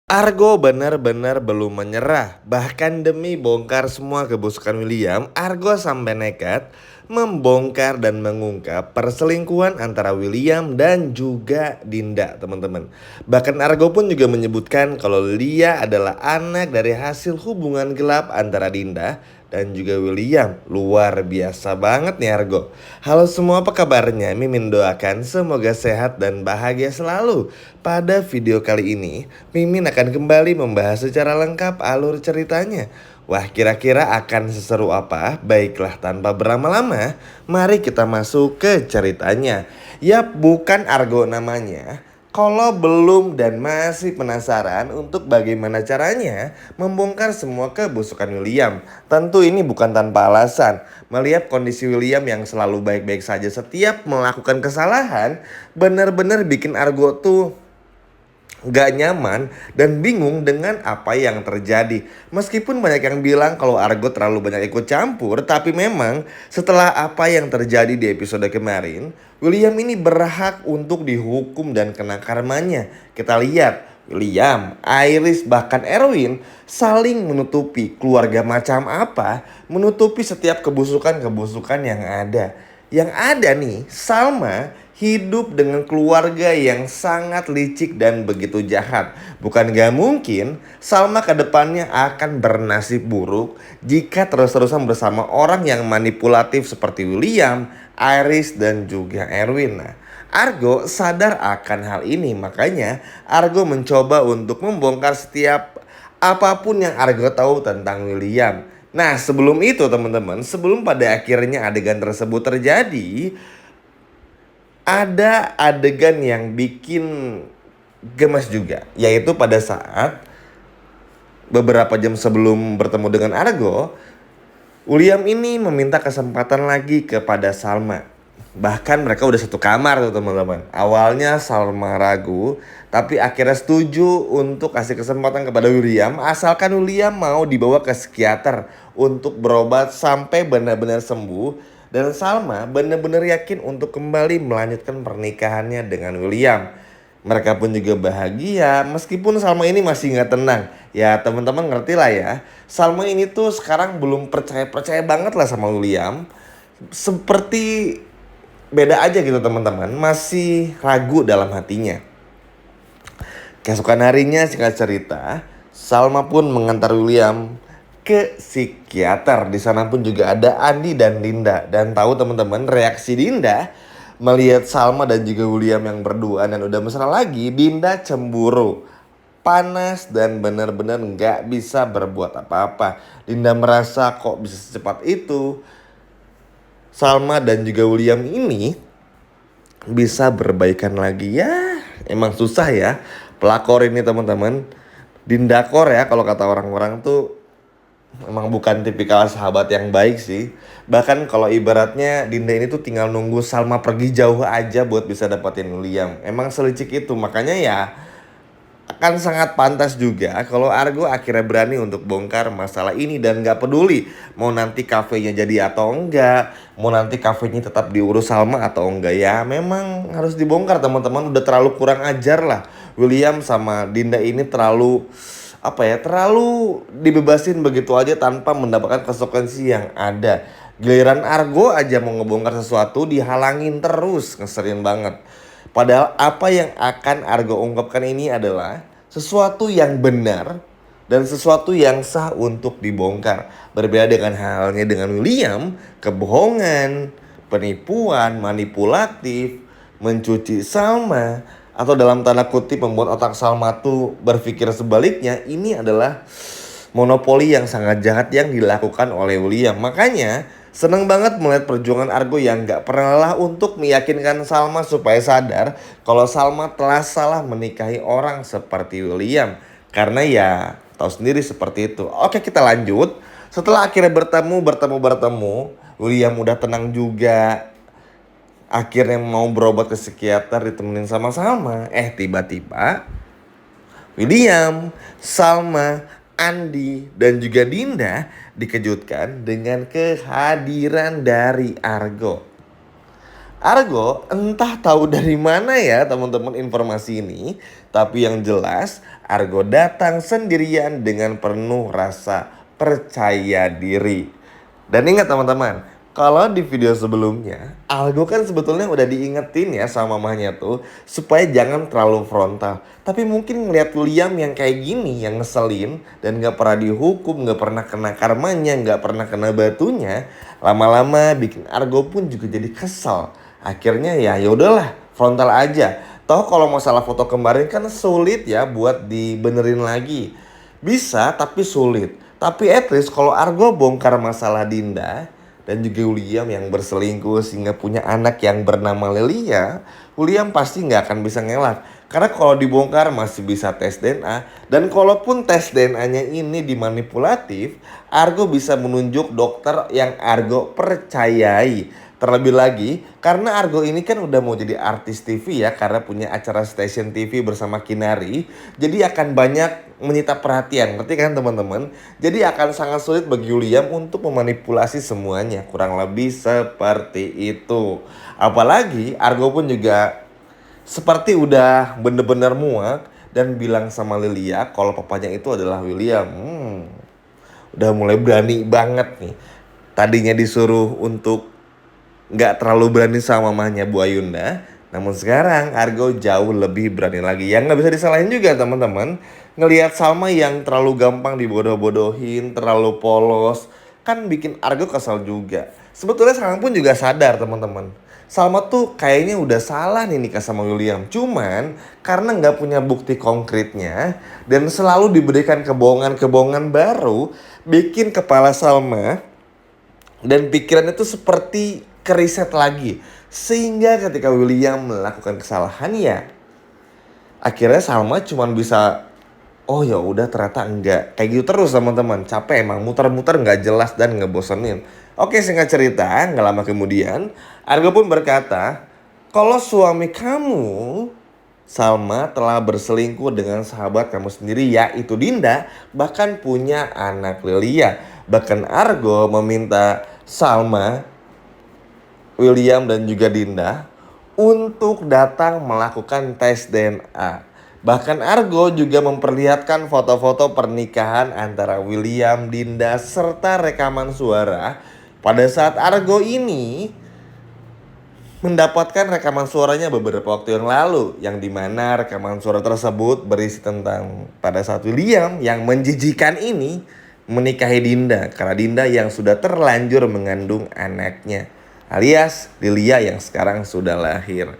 Argo benar-benar belum menyerah. Bahkan demi bongkar semua kebusukan William, Argo sampai nekat membongkar dan mengungkap perselingkuhan antara William dan juga Dinda, teman-teman. Bahkan Argo pun juga menyebutkan kalau dia adalah anak dari hasil hubungan gelap antara Dinda dan juga William. Luar biasa banget nih Argo. Halo semua, apa kabarnya? Mimin doakan semoga sehat dan bahagia selalu. Pada video kali ini, Mimin akan kembali membahas secara lengkap alur ceritanya. Wah, kira-kira akan seseru apa? Baiklah, tanpa berlama-lama, mari kita masuk ke ceritanya. Yap, bukan Argo namanya. Kalau belum dan masih penasaran untuk bagaimana caranya membongkar semua kebusukan William, tentu ini bukan tanpa alasan. Melihat kondisi William yang selalu baik-baik saja setiap melakukan kesalahan, benar-benar bikin Argo tuh gak nyaman dan bingung dengan apa yang terjadi. Meskipun banyak yang bilang kalau Argo terlalu banyak ikut campur, tapi memang setelah apa yang terjadi di episode kemarin, William ini berhak untuk dihukum dan kena karmanya. Kita lihat William, Iris, bahkan Erwin saling menutupi. Keluarga macam apa menutupi setiap kebusukan-kebusukan yang ada. Yang ada nih, Salma hidup dengan keluarga yang sangat licik dan begitu jahat. Bukan gak mungkin Salma ke depannya akan bernasib buruk jika terus-terusan bersama orang yang manipulatif seperti William, Iris, dan juga Erwin. Nah, Argo sadar akan hal ini, makanya Argo mencoba untuk membongkar setiap apapun yang Argo tahu tentang William. Nah, sebelum itu teman-teman, sebelum pada akhirnya adegan tersebut terjadi, ada adegan yang bikin gemes juga, yaitu pada saat beberapa jam sebelum bertemu dengan Argo, William ini meminta kesempatan lagi kepada Salma. Bahkan mereka udah satu kamar tuh teman-teman. Awalnya Salma ragu, tapi akhirnya setuju untuk kasih kesempatan kepada William, asalkan William mau dibawa ke psikiater untuk berobat sampai benar-benar sembuh. Dan Salma benar-benar yakin untuk kembali melanjutkan pernikahannya dengan William. Mereka pun juga bahagia meskipun Salma ini masih nggak tenang. Ya teman-teman ngerti lah ya. Salma ini tuh sekarang belum percaya-percaya banget lah sama William. Seperti beda aja gitu teman-teman. Masih ragu dalam hatinya. Keesokan harinya singkat cerita, Salma pun mengantar William ke psikiater. Di sana pun juga ada Andi dan Dinda. Dan tahu teman-teman, reaksi Dinda melihat Salma dan juga William yang berdua dan udah mesra lagi, Dinda cemburu, panas, dan benar-benar nggak bisa berbuat apa-apa. Dinda merasa kok bisa secepat itu Salma dan juga William ini bisa berbaikan lagi. Ya emang susah ya pelakor ini teman-teman. Dindakor ya kalau kata orang-orang tuh emang bukan tipikal sahabat yang baik sih. Bahkan kalau ibaratnya Dinda ini tuh tinggal nunggu Salma pergi jauh aja buat bisa dapetin William. Emang selicik itu, makanya ya akan sangat pantas juga kalau Argo akhirnya berani untuk bongkar masalah ini dan gak peduli mau nanti kafenya jadi atau enggak, mau nanti kafenya tetap diurus Salma atau enggak, ya memang harus dibongkar teman-teman. Udah terlalu kurang ajar lah William sama Dinda ini, terlalu apa ya, terlalu dibebasin begitu aja tanpa mendapatkan konsekuensi yang ada. Giliran Argo aja mau ngebongkar sesuatu dihalangin terus, ngeselin banget. Padahal apa yang akan Argo ungkapkan ini adalah sesuatu yang benar dan sesuatu yang sah untuk dibongkar. Berbeda dengan halnya dengan William, kebohongan, penipuan, manipulatif, mencuci Salma, atau dalam tanda kutip membuat otak Salma tuh berpikir sebaliknya. Ini adalah monopoli yang sangat jahat yang dilakukan oleh William. Makanya seneng banget melihat perjuangan Argo yang gak pernah lelah untuk meyakinkan Salma supaya sadar kalau Salma telah salah menikahi orang seperti William. Karena ya tahu sendiri seperti itu. Oke, kita lanjut. Setelah akhirnya bertemu, William udah tenang juga. Akhirnya mau berobat ke psikiater ditemenin sama Salma. Tiba-tiba William, Salma, Andi, dan juga Dinda dikejutkan dengan kehadiran dari Argo. Argo entah tahu dari mana ya teman-teman informasi ini, tapi yang jelas Argo datang sendirian dengan penuh rasa percaya diri. Dan ingat teman-teman, kalau di video sebelumnya, Argo kan sebetulnya udah diingetin ya sama mamanya tuh supaya jangan terlalu frontal. Tapi mungkin ngeliat William yang kayak gini, yang ngeselin dan gak pernah dihukum, gak pernah kena karmanya, gak pernah kena batunya, lama-lama bikin Argo pun juga jadi kesel. Akhirnya ya udahlah, frontal aja. Toh kalau masalah foto kemarin kan sulit ya buat dibenerin lagi. Bisa tapi sulit. Tapi at least kalau Argo bongkar masalah Dinda dan juga William yang berselingkuh sehingga punya anak yang bernama Lelia, William pasti nggak akan bisa ngelak. Karena kalau dibongkar masih bisa tes DNA. Dan kalaupun tes DNA-nya ini dimanipulatif, Argo bisa menunjuk dokter yang Argo percayai. Terlebih lagi, karena Argo ini kan udah mau jadi artis TV ya, karena punya acara stasiun TV bersama Kinari. Jadi akan banyak menyita perhatian, ngerti kan teman-teman? Jadi akan sangat sulit bagi William untuk memanipulasi semuanya. Kurang lebih seperti itu. Apalagi Argo pun juga seperti udah bener-bener muak dan bilang sama Lilia kalau papanya itu adalah William. Udah mulai berani banget nih. Tadinya disuruh untuk nggak terlalu berani sama mamanya Bu Ayunda, namun sekarang Argo jauh lebih berani lagi. Yang nggak bisa disalahin juga teman-teman, ngelihat Salma yang terlalu gampang dibodoh-bodohin, terlalu polos, kan bikin Argo kesal juga. Sebetulnya sekarang pun juga sadar teman-teman, Salma tuh kayaknya udah salah nih nikah sama William. Cuman karena nggak punya bukti konkretnya dan selalu diberikan kebohongan-kebohongan baru, bikin kepala Salma dan pikirannya tuh seperti keriset lagi. Sehingga ketika William melakukan kesalahan ya akhirnya Salma cuma bisa oh ya udah ternyata enggak. Kayak gitu terus teman-teman. Capek emang muter-muter nggak jelas dan ngebosenin. Oke, singkat cerita, nggak lama kemudian Argo pun berkata, kalau suami kamu Salma telah berselingkuh dengan sahabat kamu sendiri yaitu Dinda, bahkan punya anak Lilia. Bahkan Argo meminta Salma, William dan juga Dinda untuk datang melakukan tes DNA. Bahkan Argo juga memperlihatkan foto-foto pernikahan antara William, Dinda, serta rekaman suara pada saat Argo ini mendapatkan rekaman suaranya beberapa waktu yang lalu, yang dimana rekaman suara tersebut berisi tentang pada saat William yang menjijikan ini menikahi Dinda, karena Dinda yang sudah terlanjur mengandung anaknya, alias Lilia yang sekarang sudah lahir.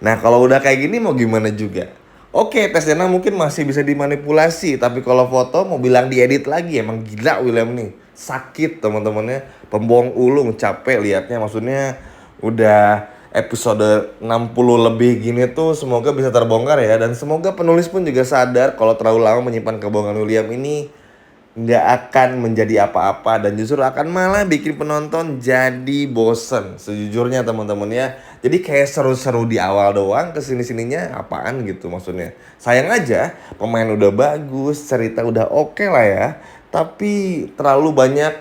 Nah kalau udah kayak gini mau gimana juga. Oke, tes DNA mungkin masih bisa dimanipulasi, tapi kalau foto mau bilang diedit lagi, emang gila William nih. Sakit teman-temannya, pembohong ulung, capek liatnya. Maksudnya udah episode 60 lebih gini tuh semoga bisa terbongkar ya. Dan semoga penulis pun juga sadar kalau terlalu lama menyimpan kebohongan William ini nggak akan menjadi apa-apa dan justru akan malah bikin penonton jadi bosen sejujurnya teman-teman ya. Jadi kayak seru-seru di awal doang, kesini-sininya apaan gitu maksudnya. Sayang aja pemain udah bagus, cerita udah oke lah ya, tapi terlalu banyak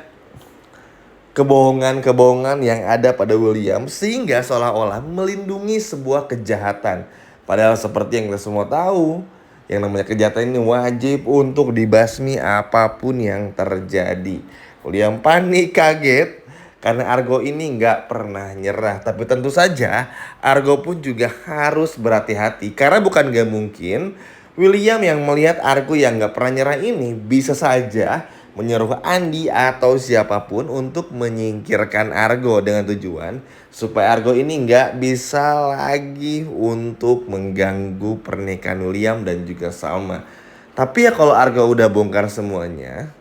kebohongan-kebohongan yang ada pada William sehingga seolah-olah melindungi sebuah kejahatan. Padahal seperti yang kita semua tahu, yang namanya kejahatan ini wajib untuk dibasmi apapun yang terjadi. William panik kaget karena Argo ini nggak pernah nyerah. Tapi tentu saja Argo pun juga harus berhati-hati. Karena bukan gak mungkin William yang melihat Argo yang nggak pernah nyerah ini bisa saja menyuruh Andi atau siapapun untuk menyingkirkan Argo dengan tujuan supaya Argo ini nggak bisa lagi untuk mengganggu pernikahan William dan juga Salma. Tapi ya kalau Argo udah bongkar semuanya,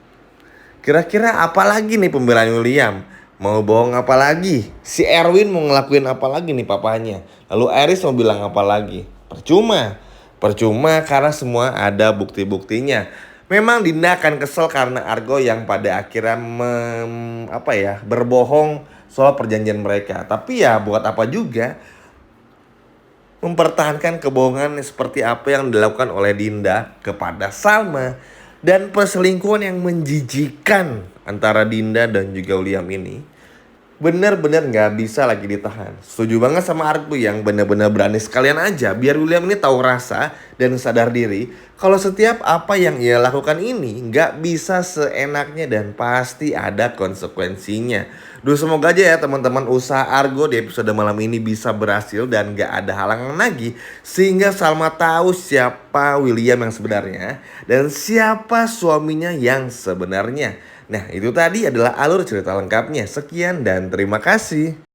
kira-kira apa lagi nih pembelaan William? Mau bohong apa lagi? Si Erwin mau ngelakuin apa lagi nih papanya? Lalu Iris mau bilang apa lagi? Percuma. Percuma karena semua ada bukti-buktinya. Memang Dinda akan kesel karena Argo yang pada akhirnya berbohong soal perjanjian mereka. Tapi ya buat apa juga mempertahankan kebohongan seperti apa yang dilakukan oleh Dinda kepada Salma. Dan perselingkuhan yang menjijikan antara Dinda dan juga William ini bener-bener nggak bisa lagi ditahan. Setuju banget sama Argo yang bener-bener berani sekalian aja biar William ini tahu rasa dan sadar diri kalau setiap apa yang ia lakukan ini nggak bisa seenaknya dan pasti ada konsekuensinya. Duh, semoga aja ya teman-teman usaha Argo di episode malam ini bisa berhasil dan nggak ada halangan lagi sehingga Salma tahu siapa William yang sebenarnya dan siapa suaminya yang sebenarnya. Nah, itu tadi adalah alur cerita lengkapnya. Sekian dan terima kasih.